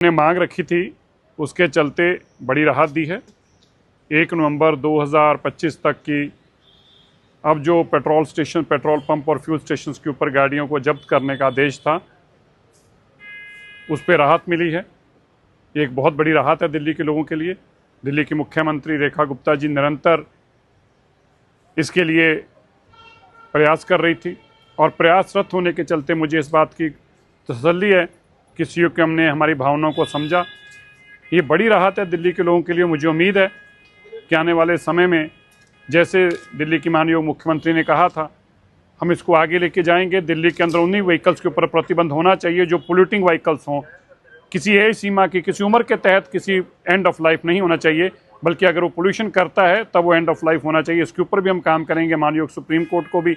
ने मांग रखी थी उसके चलते बड़ी राहत दी है। 1 नवंबर 2025 तक की अब जो पेट्रोल स्टेशन, पेट्रोल पंप और फ्यूल स्टेशन के ऊपर गाड़ियों को जब्त करने का आदेश था, उस पर राहत मिली है। ये एक बहुत बड़ी राहत है दिल्ली के लोगों के लिए। दिल्ली की मुख्यमंत्री रेखा गुप्ता जी निरंतर इसके लिए प्रयास कर रही थी और प्रयासरत होने के चलते मुझे इस बात की तसल्ली है कि सीएम ने हमारी भावनाओं को समझा। ये बड़ी राहत है दिल्ली के लोगों के लिए। मुझे उम्मीद है कि आने वाले समय में, जैसे दिल्ली की माननीय मुख्यमंत्री ने कहा था, हम इसको आगे लेके जाएंगे। दिल्ली के अंदर उन्हीं व्हीकल्स के ऊपर प्रतिबंध होना चाहिए जो पोल्यूटिंग व्हीकल्स हों। किसी एज सीमा की, किसी उम्र के तहत किसी एंड ऑफ लाइफ नहीं होना चाहिए, बल्कि अगर वो पोल्यूशन करता है तब वो एंड ऑफ लाइफ होना चाहिए। इसके ऊपर भी हम काम करेंगे। माननीय सुप्रीम कोर्ट को भी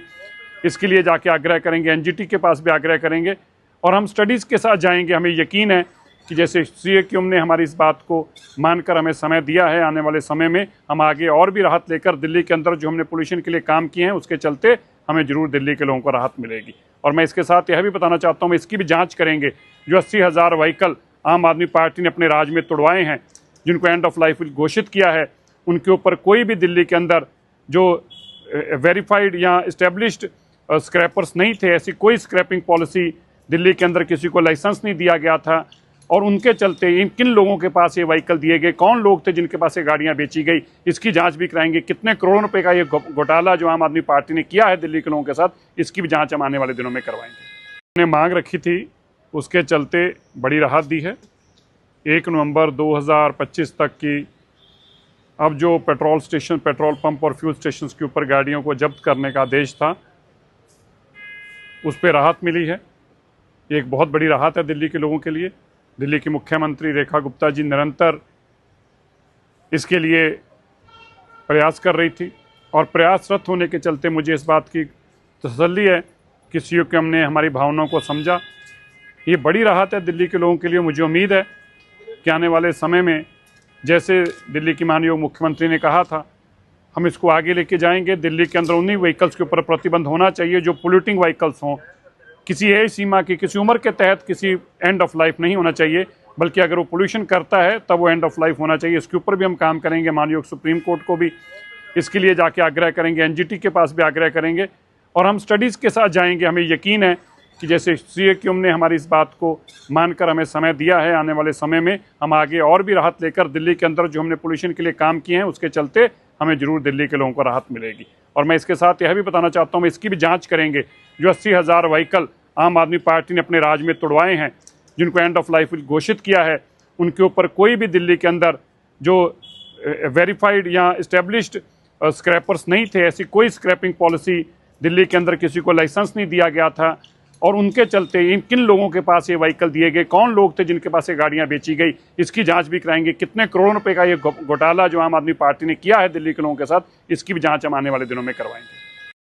इसके लिए जाके आग्रह करेंगे, एनजीटी के पास भी आग्रह करेंगे और हम स्टडीज़ के साथ जाएंगे। हमें यकीन है कि जैसे सीएम ने हमारी इस बात को मानकर हमें समय दिया है, आने वाले समय में हम आगे और भी राहत लेकर दिल्ली के अंदर जो हमने पोल्यूशन के लिए काम किए हैं उसके चलते हमें जरूर दिल्ली के लोगों को राहत मिलेगी। और मैं इसके साथ यह भी बताना चाहता हूँ, मैं इसकी भी जांच करेंगे। जो 80,000 व्हीकल आम आदमी पार्टी ने अपने राज्य में तुड़वाए हैं, जिनको एंड ऑफ लाइफ घोषित किया है, उनके ऊपर कोई भी दिल्ली के अंदर जो वेरीफाइड या इस्टेब्लिश्ड स्क्रैपर्स नहीं थे, ऐसी कोई स्क्रैपिंग पॉलिसी दिल्ली के अंदर किसी को लाइसेंस नहीं दिया गया था। और उनके चलते इन किन लोगों के पास ये व्हीकल दिए गए, कौन लोग थे जिनके पास ये गाड़ियां बेची गई, इसकी जांच भी कराएंगे। कितने करोड़ों रुपए का ये घोटाला जो आम आदमी पार्टी ने किया है दिल्ली के लोगों के साथ, इसकी भी जांच हम आने वाले दिनों में करवाएंगे। ने मांग रखी थी उसके चलते बड़ी राहत दी है। 1 नवंबर 2025 तक की अब जो पेट्रोल स्टेशन, पेट्रोल पंप और फ्यूल स्टेशन के ऊपर गाड़ियों को जब्त करने का आदेश था, उस पर राहत मिली है। ये एक बहुत बड़ी राहत है दिल्ली के लोगों के लिए। दिल्ली की मुख्यमंत्री रेखा गुप्ता जी निरंतर इसके लिए प्रयास कर रही थी और प्रयासरत होने के चलते मुझे इस बात की तसल्ली है कि सीएम ने हमारी भावनाओं को समझा। ये बड़ी राहत है दिल्ली के लोगों के लिए। मुझे उम्मीद है कि आने वाले समय में, जैसे दिल्ली की माननीय मुख्यमंत्री ने कहा था, हम इसको आगे लेके जाएंगे। दिल्ली के अंदर उन्हीं व्हीकल्स के ऊपर प्रतिबंध होना चाहिए जो पोल्यूटिंग व्हीकल्स हों। किसी एज सीमा की, किसी उम्र के तहत किसी एंड ऑफ लाइफ नहीं होना चाहिए, बल्कि अगर वो पोल्यूशन करता है तब वो एंड ऑफ लाइफ होना चाहिए। इसके ऊपर भी हम काम करेंगे। माननीय सुप्रीम कोर्ट को भी इसके लिए जाके आग्रह करेंगे, एनजीटी के पास भी आग्रह करेंगे और हम स्टडीज़ के साथ जाएंगे। हमें यकीन है कि जैसे सीएम ने हमारी इस बात को मानकर हमें समय दिया है, आने वाले समय में हम आगे और भी राहत लेकर दिल्ली के अंदर जो हमने पोल्यूशन के लिए काम किए हैं उसके चलते हमें जरूर दिल्ली के लोगों को राहत मिलेगी। और मैं इसके साथ यह भी बताना चाहता हूँ, इसकी भी जांच करेंगे। जो 80,000 व्हीकल आम आदमी पार्टी ने अपने राज्य में तुड़वाए हैं, जिनको एंड ऑफ लाइफ घोषित किया है, उनके ऊपर कोई भी दिल्ली के अंदर जो वेरीफाइड या इस्टेब्लिश्ड स्क्रैपर्स नहीं थे, ऐसी कोई स्क्रैपिंग पॉलिसी दिल्ली के अंदर किसी को लाइसेंस नहीं दिया गया था। और उनके चलते इन किन लोगों के पास ये व्हीकल दिए गए, कौन लोग थे जिनके पास ये गाड़ियां बेची गई, इसकी जांच भी कराएंगे। कितने करोड़ों रुपए का ये घोटाला जो आम आदमी पार्टी ने किया है दिल्ली के लोगों के साथ, इसकी भी जांच हम आने वाले दिनों में करवाएंगे।